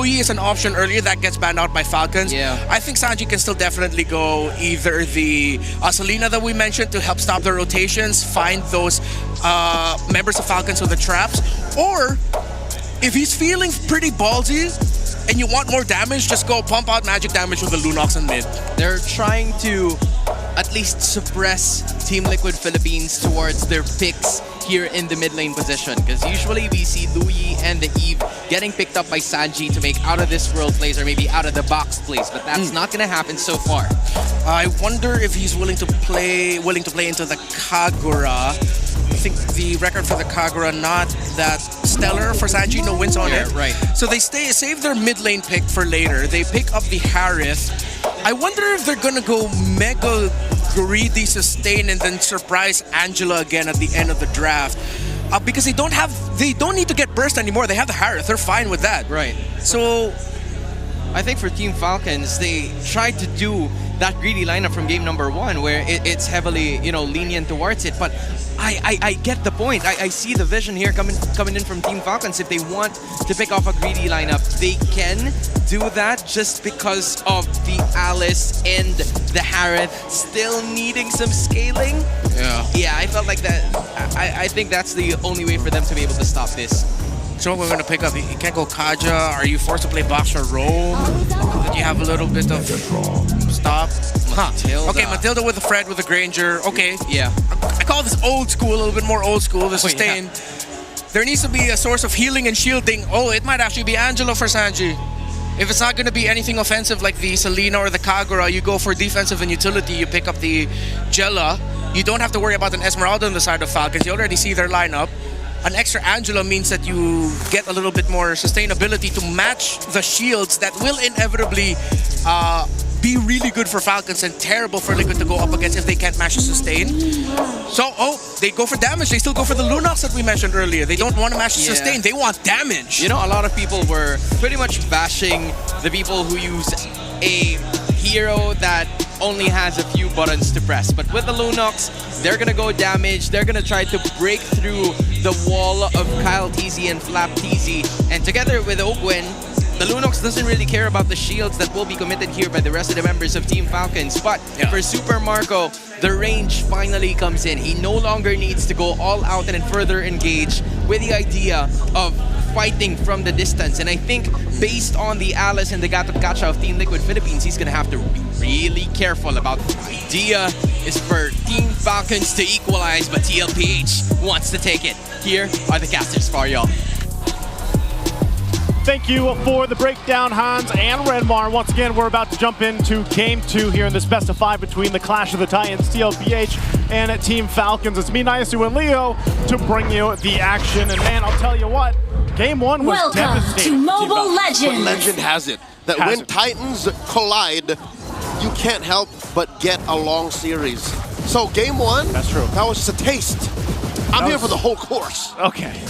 Zoe is an option earlier that gets banned out by Falcons. Yeah. I think Sanji can still definitely go either the Selena that we mentioned to help stop the rotations, find those members of Falcons with the traps, or if he's feeling pretty ballsy and you want more damage, just go pump out magic damage with the Lunox in mid. They're trying to at least suppress Team Liquid Philippines towards their picks here in the mid lane position, because usually we see Louis and the Eve getting picked up by Sanji to make out of this world plays or maybe out of the box plays, but that's not going to happen so far. I wonder if he's willing to play into the Kagura. I think the record for the Kagura not that stellar for Sanji, no wins on it. Right. So they save their mid lane pick for later. They pick up the Harith. I wonder if they're gonna go mega greedy sustain and then surprise Angela again at the end of the draft. Because they don't need to get burst anymore. They have the Harith. They're fine with that. Right. So I think for Team Falcons, they tried to do that greedy lineup from game number 1 where it's heavily, lenient towards it, but I get the point. I see the vision here coming in from Team Falcons. If they want to pick off a greedy lineup, they can do that just because of the Alice and the Harith still needing some scaling. Yeah, I felt like that. I think that's the only way for them to be able to stop this. So we're going to pick up, you can't go Kaja. Are you forced to play Boxer Roam? Then you have a little bit of stop. Matilda. Okay, Matilda with the Fred with the Granger. Okay. Yeah. I call this old school, a little bit more old school, the sustain. There needs to be a source of healing and shielding. Oh, it might actually be Angelo for Sanji. If it's not going to be anything offensive like the Selena or the Kagura, you go for defensive and utility. You pick up the Jella. You don't have to worry about an Esmeralda on the side of Falcons. You already see their lineup. An extra Angela means that you get a little bit more sustainability to match the shields that will inevitably be really good for Falcons and terrible for Liquid to go up against if they can't match the sustain. So, they go for damage. They still go for the Lunox that we mentioned earlier. They don't want to match the sustain. They want damage. A lot of people were pretty much bashing the people who use a hero that only has a few buttons to press. But with the Lunox, they're going to go damage. They're going to try to break through the wall of Kyle TZ and Flap TZ. And together with Ogwen, the Lunox doesn't really care about the shields that will be committed here by the rest of the members of Team Falcons. But for Super Marco, the range finally comes in. He no longer needs to go all out and then further engage with the idea of fighting from the distance. And I think based on the Alice and the Gatap Gacha of Team Liquid Philippines, he's going to have to be really careful about the idea is for Team Falcons to equalize, but TLPH wants to take it. Here are the casters for y'all. Thank you for the breakdown, Hans and Renmar. Once again, we're about to jump into Game 2 here in this best of 5 between the Clash of the Titans, TLPH, and Team Falcons. It's me, Nyasu, and Leo to bring you the action. And man, I'll tell you what, Game 1 was devastating. Welcome to Mobile Legends. But legend has it that when Titans collide, you can't help but get a long series. So Game 1, that's true. That was just a taste. I'm here for the whole course. Okay.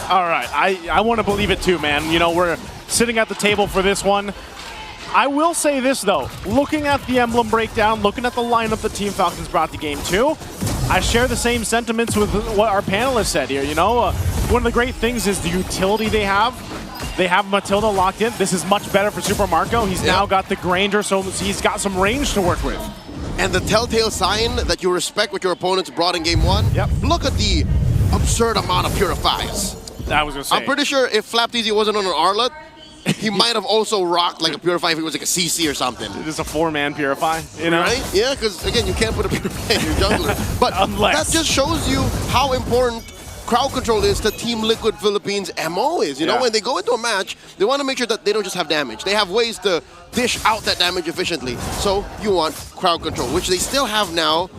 All right. I want to believe it too, man. We're sitting at the table for this one. I will say this, though. Looking at the emblem breakdown, looking at the lineup that Team Falcons brought to Game 2, I share the same sentiments with what our panelists said here. One of the great things is the utility they have. They have Matilda locked in. This is much better for Super Marco. He's now got the Granger, so he's got some range to work with. And the telltale sign that you respect what your opponents brought in Game 1, look at the absurd amount of purifies. I was going to say. I'm pretty sure if Flap TZ wasn't on an Arlet, he might have also rocked like a Purify if he was like a CC or something. Just a 4-man Purify, Right? Yeah, because again, you can't put a Purify in your jungler. But that just shows you how important crowd control is to Team Liquid Philippines' MO is. When they go into a match, they want to make sure that they don't just have damage. They have ways to dish out that damage efficiently. So you want crowd control, which they still have now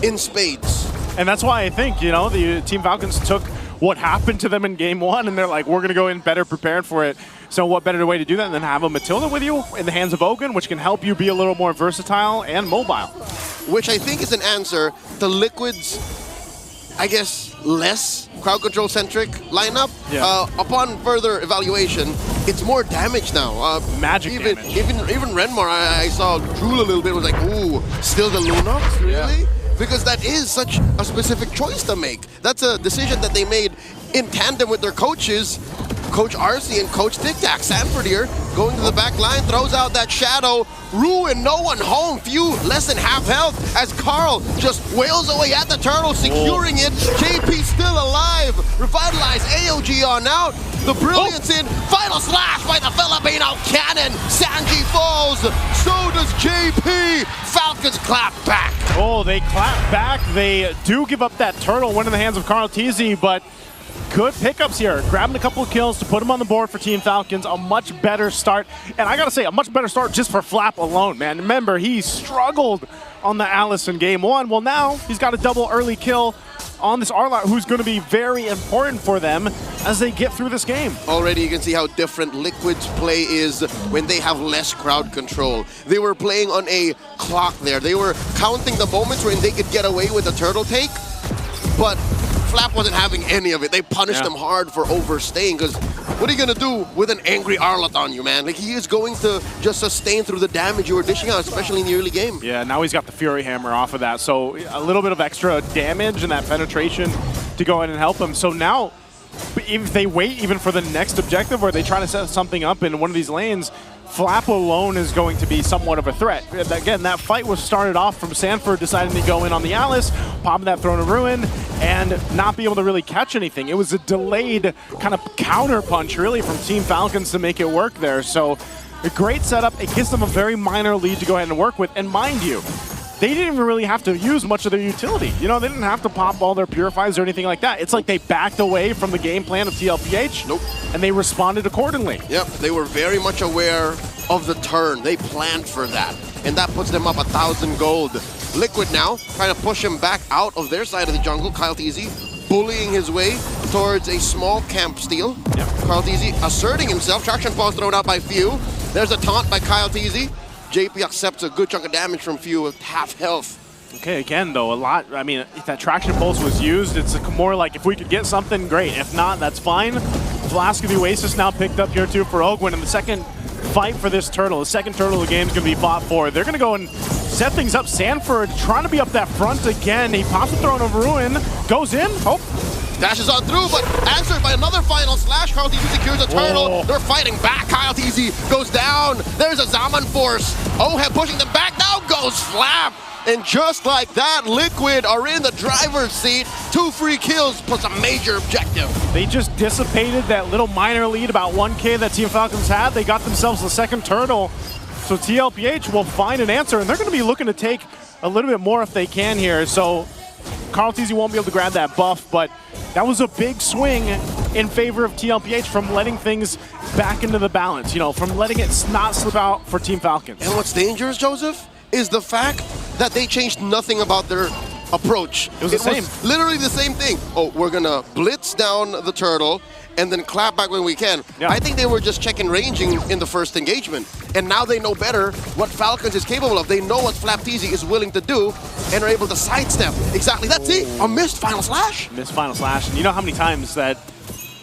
in spades. And that's why I think, the Team Falcons took what happened to them in Game 1, and they're like, we're going to go in better prepared for it. So what better way to do that than have a Matilda with you in the hands of Ogun, which can help you be a little more versatile and mobile. Which I think is an answer to Liquid's, I guess, less crowd control-centric lineup. Upon further evaluation, it's more damage now. Magic damage. Even Renmar, I saw drool a little bit, was like, ooh, still the Lunox? Really? Because that is such a specific choice to make. That's a decision that they made in tandem with their coaches Coach RC and Coach Tic Tac. Sanford here, going to the back line, throws out that shadow. Ruin, no one home. Few less than half health as Carl just wails away at the turtle, securing it. JP still alive. Revitalize AOG on out. The brilliance in. Final slash by the Filipino cannon. Sanji falls. So does JP. Falcons clap back. Oh, they clap back. They do give up that turtle, one in the hands of Carl Teasy, but good pickups here. Grabbing a couple of kills to put him on the board for Team Falcons. A much better start. And I gotta say, a much better start just for Flap alone, man. Remember, he struggled on the Alice in game 1. Well, now he's got a double early kill on this Arlot, who's going to be very important for them as they get through this game. Already you can see how different Liquid's play is when they have less crowd control. They were playing on a clock there. They were counting the moments when they could get away with a turtle take, but Flap wasn't having any of it. They punished him hard for overstaying, because what are you going to do with an angry Arlot on you, man? Like, he is going to just sustain through the damage you were dishing out, especially in the early game. Yeah, now he's got the Fury Hammer off of that, so a little bit of extra damage and that penetration to go ahead and help him. So now, if they wait even for the next objective or they try to set something up in one of these lanes, Flap alone is going to be somewhat of a threat. Again, that fight was started off from Sanford deciding to go in on the Alice, popping that Throne of Ruin, and not be able to really catch anything. It was a delayed kind of counter punch, really, from Team Falcons to make it work there. So a great setup. It gives them a very minor lead to go ahead and work with. And mind you, they didn't even really have to use much of their utility. You know, they didn't have to pop all their purifies or anything like that. It's like they backed away from the game plan of TLPH. Nope. And they responded accordingly. Yep, they were very much aware of the turn. They planned for that. And that puts them up 1,000 gold. Liquid now trying to push him back out of their side of the jungle. Kyle Teasy bullying his way towards a small camp steal. Yep. Kyle Teasy asserting himself. Traction falls thrown out by Few. There's a taunt by Kyle Teasy. JP accepts a good chunk of damage from Few with half health. Okay, again, though, a lot. I mean, if that traction pulse was used, it's more like if we could get something, great. If not, that's fine. Flask of the Oasis now picked up here, too, for Ogwin. And the second fight for this turtle, the second turtle of the game is going to be fought for. They're going to go and set things up. Sanford trying to be up that front again. He pops a Throne of Ruin, goes in. Oh. Dashes on through, but answered by another final slash. Kyle Teasy secures a turtle. Oh. They're fighting back. Kyle Teasy goes down. There's a Zaman Force. Oheb pushing them back. Now goes Flap. And just like that, Liquid are in the driver's seat. 2 free kills plus a major objective. They just dissipated that little minor lead, about 1K that Team Falcons had. They got themselves the second turtle. So TLPH will find an answer, and they're going to be looking to take a little bit more if they can here. So Carl Teasy won't be able to grab that buff, but that was a big swing in favor of TLPH from letting things back into the balance, you know, from letting it not slip out for Team Falcons. And what's dangerous, Joseph, is the fact that they changed nothing about their approach. It was the same. Literally the same thing. Oh, we're going to blitz down the turtle and then clap back when we can. Yeah. I think they were just checking ranging in the first engagement. And now they know better what Falcons is capable of. They know what Flap Teasy is willing to do and are able to sidestep. Exactly. That's it. A missed final slash. Missed final slash. And you know how many times that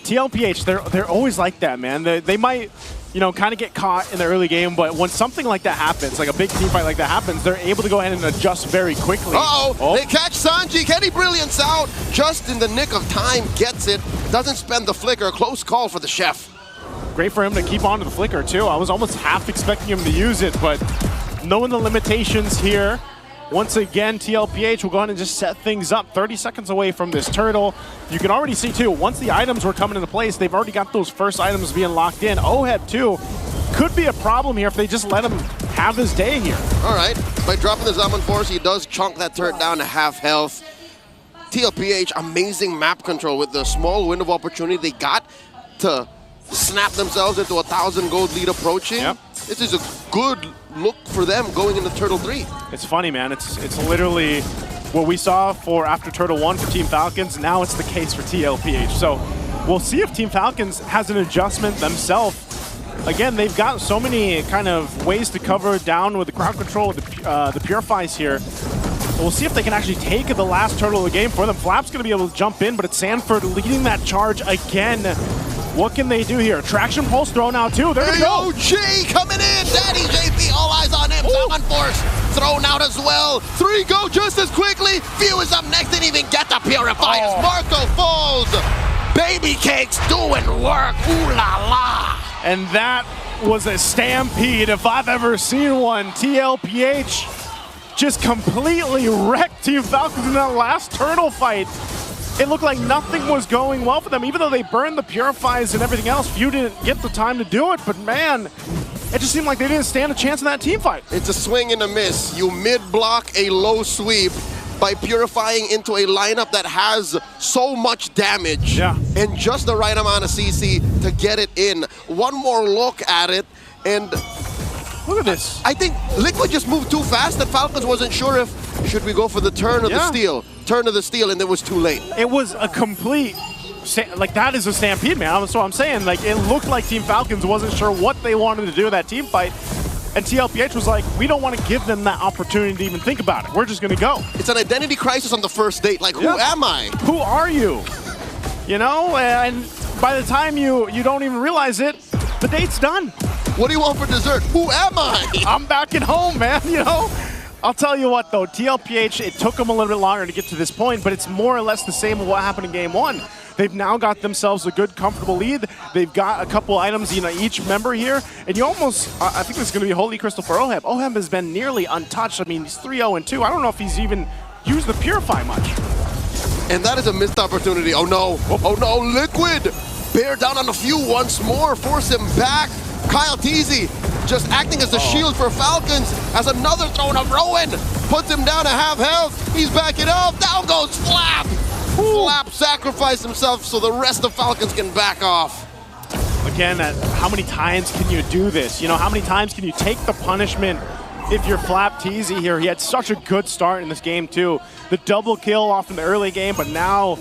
TLPH, they're always like that, man. They might, you know, kind of get caught in the early game, but when something like that happens, like a big team fight like that happens, they're able to go ahead and adjust very quickly. Uh-oh, they catch Sanji. Kenny Brilliance out just in the nick of time, gets it, doesn't spend the flicker. A close call for the chef. Great for him to keep on to the flicker, too. I was almost half expecting him to use it, but knowing the limitations here, once again, TLPH will go ahead and just set things up 30 seconds away from this turtle. You can already see, too, once the items were coming into place, they've already got those first items being locked in. Oheb, too, could be a problem here if they just let him have his day here. All right, by dropping the Zaman Force, he does chunk that turret down to half health. TLPH, amazing map control with the small window of opportunity they got to snap themselves into 1,000 gold lead approaching. Yep. This is a good look for them going into Turtle 3. It's funny, man. It's literally what we saw for after Turtle 1 for Team Falcons. Now it's the case for TLPH. So we'll see if Team Falcons has an adjustment themselves. Again, they've got so many kind of ways to cover down with the crowd control, with the purifies here. So we'll see if they can actually take the last turtle of the game for them. Flap's going to be able to jump in, but it's Sanford leading that charge again. What can they do here? Traction pulse thrown out too. There we go. AOG coming in. Daddy JP, all eyes on him. Zaman Force thrown out as well. 3 go just as quickly. Few is up next. Didn't even get the purifiers. Marco falls. Baby Cakes doing work. Ooh la la. And that was a stampede if I've ever seen one. TLPH just completely wrecked Team Falcons in that last turtle fight. It looked like nothing was going well for them, even though they burned the purifies and everything else. Few didn't get the time to do it, but man, it just seemed like they didn't stand a chance in that team fight. It's a swing and a miss. You mid-block a low sweep by purifying into a lineup that has so much damage and just the right amount of CC to get it in. One more look at it, and look at this. I think Liquid just moved too fast that Falcons wasn't sure if, should we go for the turn or the steal? Turn of the steal, and it was too late. It was a complete, like that is a stampede, man. That's what I'm saying. Like it looked like Team Falcons wasn't sure what they wanted to do in that team fight. And TLPH was like, we don't want to give them that opportunity to even think about it. We're just going to go. It's an identity crisis on the first date. Like, who am I? Who are you? You know, and by the time you don't even realize it, the date's done. What do you want for dessert? Who am I? I'm back at home, man, you know? I'll tell you what, though, TLPH, it took them a little bit longer to get to this point, but it's more or less the same of what happened in Game 1. They've now got themselves a good, comfortable lead. They've got a couple items, you know, each member here, and you almost, I think this is going to be a Holy Crystal for Oheb. Oheb has been nearly untouched. I mean, he's 3-0-2. I don't know if he's even used the Purify much. And that is a missed opportunity. Oh, no. Oh, no. Liquid. Bear down on a few once more. Force him back. Kyle Teasy just acting as the shield for Falcons as another throw of Rowan. Puts him down to half health. He's backing up. Down goes Flap. Flap sacrificed himself so the rest of Falcons can back off. Again, how many times can you do this? You know, how many times can you take the punishment if you're Flap Teasy here? He had such a good start in this game, too. The double kill off in the early game, but now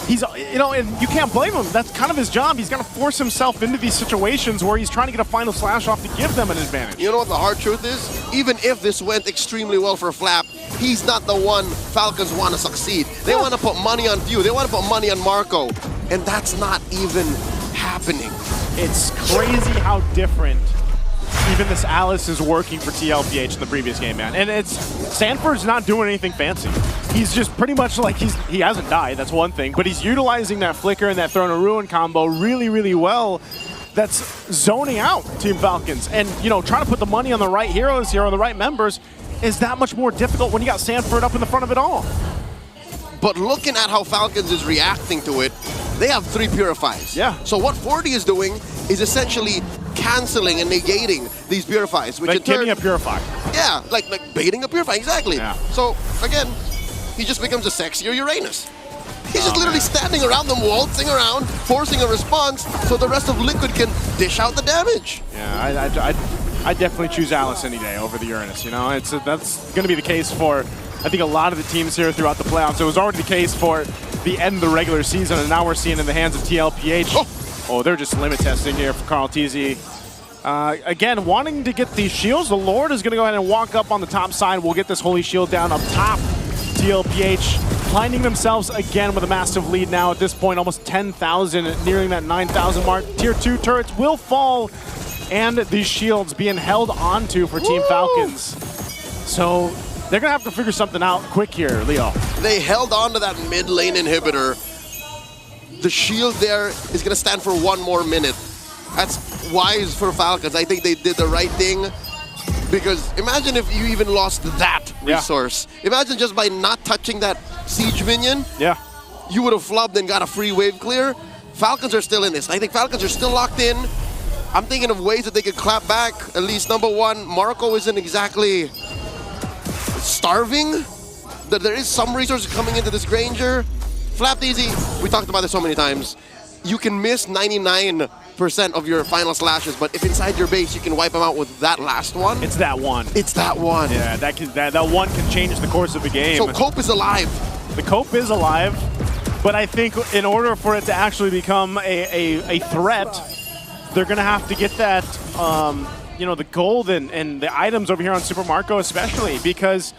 he's, you know, and you can't blame him. That's kind of his job. He's got to force himself into these situations where he's trying to get a final slash off to give them an advantage. You know what the hard truth is? Even if this went extremely well for Flap, he's not the one Falcons want to succeed. They want to put money on Few. They want to put money on Marco. And that's not even happening. It's crazy how different even this Alice is working for TLPH in the previous game, man. And it's, Sanford's not doing anything fancy. He's just pretty much like, he hasn't died, that's one thing, but he's utilizing that Flicker and that Throne of Ruin combo really, really well. That's zoning out Team Falcons. And, you know, trying to put the money on the right heroes here, on the right members, is that much more difficult when you got Sanford up in the front of it all. But looking at how Falcons is reacting to it, they have 3 Purifies. Yeah. So what 40 is doing is essentially canceling and negating these Purifies. Which like in turn, giving a Purify. Yeah, like baiting a Purify, exactly. Yeah. So, again, he just becomes a sexier Uranus. He's just literally standing around them, waltzing around, forcing a response so the rest of Liquid can dish out the damage. Yeah, I definitely choose Alice any day over the Uranus, you know? That's going to be the case for, I think, a lot of the teams here throughout the playoffs. It was already the case for the end of the regular season, and now we're seeing in the hands of TLPH. Oh, they're just limit testing here for Carl TZ. Again, wanting to get these shields, the Lord is going to go ahead and walk up on the top side. We'll get this Holy Shield down up top. TLPH finding themselves again with a massive lead now at this point, almost 10,000, nearing that 9,000 mark. Tier 2 turrets will fall, and these shields being held onto for Team Falcons. So they're going to have to figure something out quick here, Leo. They held on to that mid lane inhibitor. The shield there is going to stand for 1 more minute. That's wise for Falcons. I think they did the right thing. Because imagine if you even lost that resource. Imagine just by not touching that siege minion, you would have flubbed and got a free wave clear. Falcons are still in this. I think Falcons are still locked in. I'm thinking of ways that they could clap back. At least number 1, Marco isn't exactly starving. There is some resources coming into this Granger. Flap Easy, we talked about this so many times. You can miss 99% of your final slashes, but if inside your base you can wipe them out with that last one. It's that one. It's that one. Yeah, that one can change the course of the game. So Cope is alive. The Cope is alive, but I think in order for it to actually become a threat, they're going to have to get that, you know, the gold and the items over here on Super Marco especially, because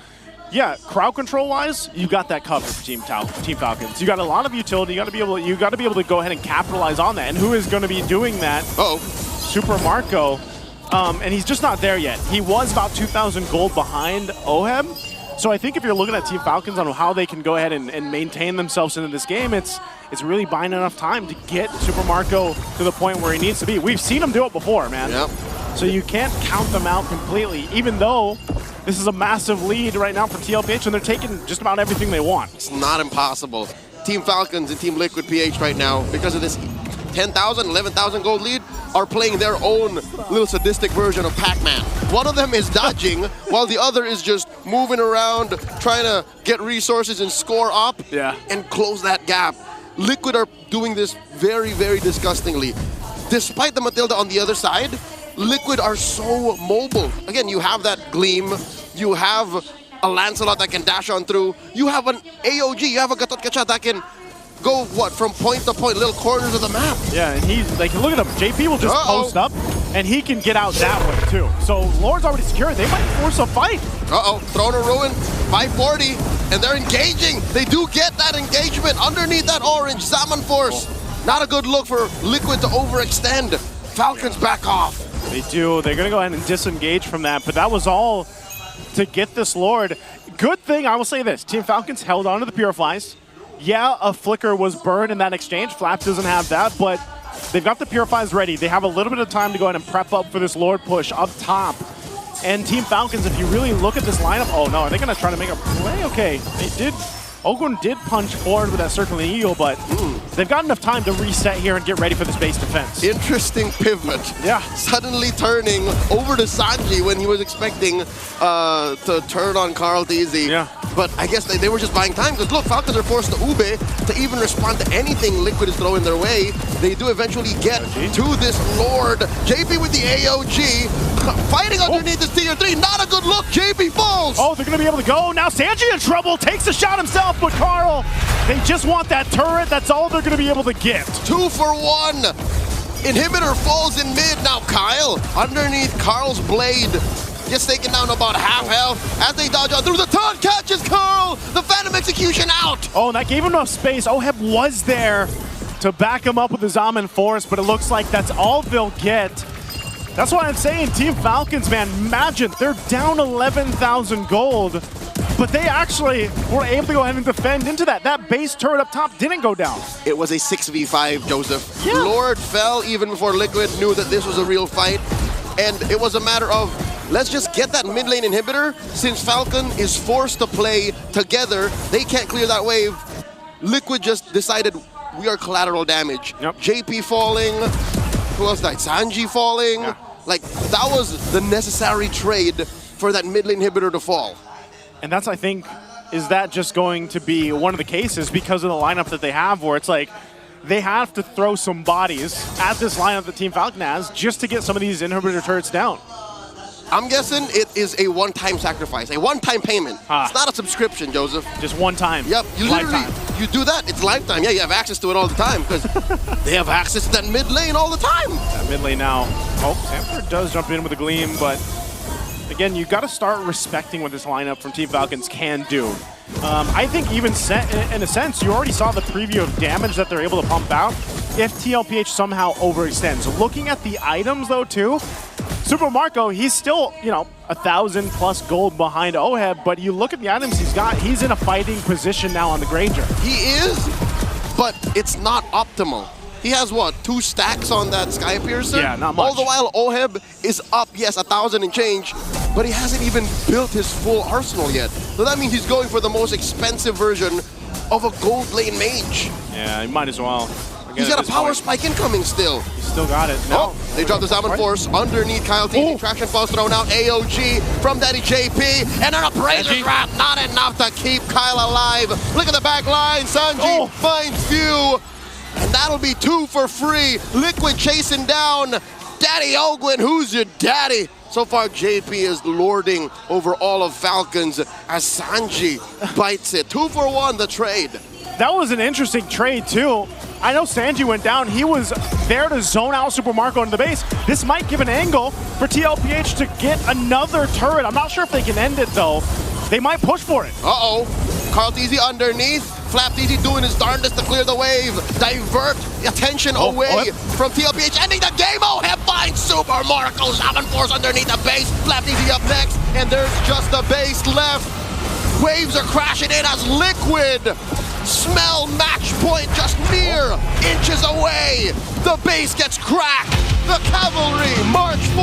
crowd control wise, you got that covered for Team Falcons. You got a lot of utility. You got to be able to go ahead and capitalize on that. And who is going to be doing that? Super Marco. And he's just not there yet. He was about 2,000 gold behind Oheb, So I think if you're looking at Team Falcons on how they can go ahead and maintain themselves into this game, it's really buying enough time to get Super Marco to the point where he needs to be. We've seen him do it before, man. Yep. So you can't count them out completely, even though this is a massive lead right now for TLPH, and they're taking just about everything they want. It's not impossible. Team Falcons and Team Liquid PH right now, because of this 10,000, 11,000 gold lead, are playing their own little sadistic version of Pac-Man. One of them is dodging, while the other is just moving around, trying to get resources and score up and close that gap. Liquid are doing this very, very disgustingly. Despite the Matilda on the other side, Liquid are so mobile. Again, you have that Gleam, you have a Lancelot that can dash on through, you have an AOG, you have a Gatot Kacha that can go, from point to point, little corners of the map. Yeah, and he's, like, look at him. JP will just post up, and he can get out that way, too. So Lord's already secured. They might force a fight. Throne of Ruin, 540, and they're engaging. They do get that engagement underneath that orange. Zaman Force. Not a good look for Liquid to overextend. Falcons back off. They do. They're going to go ahead and disengage from that, but that was all to get this Lord. Good thing, I will say this, Team Falcons held on to the Purifies. Yeah, a Flicker was burned in that exchange. Flaps doesn't have that, but they've got the Purifies ready. They have a little bit of time to go ahead and prep up for this Lord push up top. And Team Falcons, if you really look at this lineup, oh no, are they going to try to make a play? Okay, they did. Ogun did punch forward with that Circling Eagle, but they've got enough time to reset here and get ready for this base defense. Interesting pivot. Yeah. Suddenly turning over to Sanji when he was expecting to turn on Carl Deasy. Yeah. But I guess they were just buying time, because look, Falcons are forced to Ube to even respond to anything Liquid is throwing their way. They do eventually get to this Lord. JP with the AOG, fighting underneath this tier 3. Not a good look. JP falls. Oh, they're going to be able to go. Now Sanji in trouble. Takes a shot himself, but Carl, they just want that turret. That's all they're going to be able to get. 2 for 1. Inhibitor falls in mid. Now Kyle underneath Carl's blade. Just taking down about half health as they dodge on through. The taunt catches Carl. The Phantom Execution out. Oh, and that gave him enough space. Oheb was there to back him up with the Zaman Force, but it looks like that's all they'll get. That's why I'm saying Team Falcons, man, imagine they're down 11,000 gold, but they actually were able to go ahead and defend into that. That base turret up top didn't go down. It was a 6v5, Joseph. Yeah. Lord fell even before Liquid knew that this was a real fight, and it was a matter of, let's just get that mid lane inhibitor. Since Falcon is forced to play together, they can't clear that wave. Liquid just decided we are collateral damage. Yep. JP falling, who else died? Sanji falling. Yeah. Like, that was the necessary trade for that mid lane inhibitor to fall. And that's, I think, is that just going to be one of the cases because of the lineup that they have where it's like, they have to throw some bodies at this lineup that Team Falcon has just to get some of these inhibitor turrets down. I'm guessing it is a one-time sacrifice, a one-time payment. It's not a subscription, Joseph. Just one time. Yep, you literally, you do that, it's lifetime. Yeah, you have access to it all the time because they have access to that mid lane all the time. That mid lane now. Oh, Sanford does jump in with a Gleam, but again, you got to start respecting what this lineup from Team Falcons can do. I think even in a sense, you already saw the preview of damage that they're able to pump out if TLPH somehow overextends. Looking at the items though too, Super Marco, he's still, 1,000 plus gold behind Oheb, but you look at the items he's got, he's in a fighting position now on the Granger. He is, but it's not optimal. He has what, 2 stacks on that Sky Piercer? Yeah, not much. All the while Oheb is up, yes, 1,000 and change, but he hasn't even built his full arsenal yet. So that means he's going for the most expensive version of a gold lane mage. Yeah, he might as well. He's got a power spike incoming still. He's still got it. No. Oh, they dropped the Zaman Force underneath Kyle T. Traction falls thrown out. AOG from Daddy JP. And an Appraiser's Wrath. Not enough to keep Kyle alive. Look at the back line. Sanji finds few. And that'll be 2 for free. Liquid chasing down Daddy Ogwin. Who's your daddy? So far, JP is lording over all of Falcons as Sanji bites it. 2 for 1, the trade. That was an interesting trade, too. I know Sanji went down. He was there to zone out Super Marco into the base. This might give an angle for TLPH to get another turret. I'm not sure if they can end it, though. They might push for it. Uh-oh. Carl Deasy underneath. Flap Deasy doing his darndest to clear the wave. Divert attention away from TLPH. Ending the game. Oheb finds Super Marco. Zaman Force underneath the base. Flap Deasy up next. And there's just the base left. Waves are crashing in as Liquid smell match point just mere inches away. The base gets cracked. The cavalry march forward.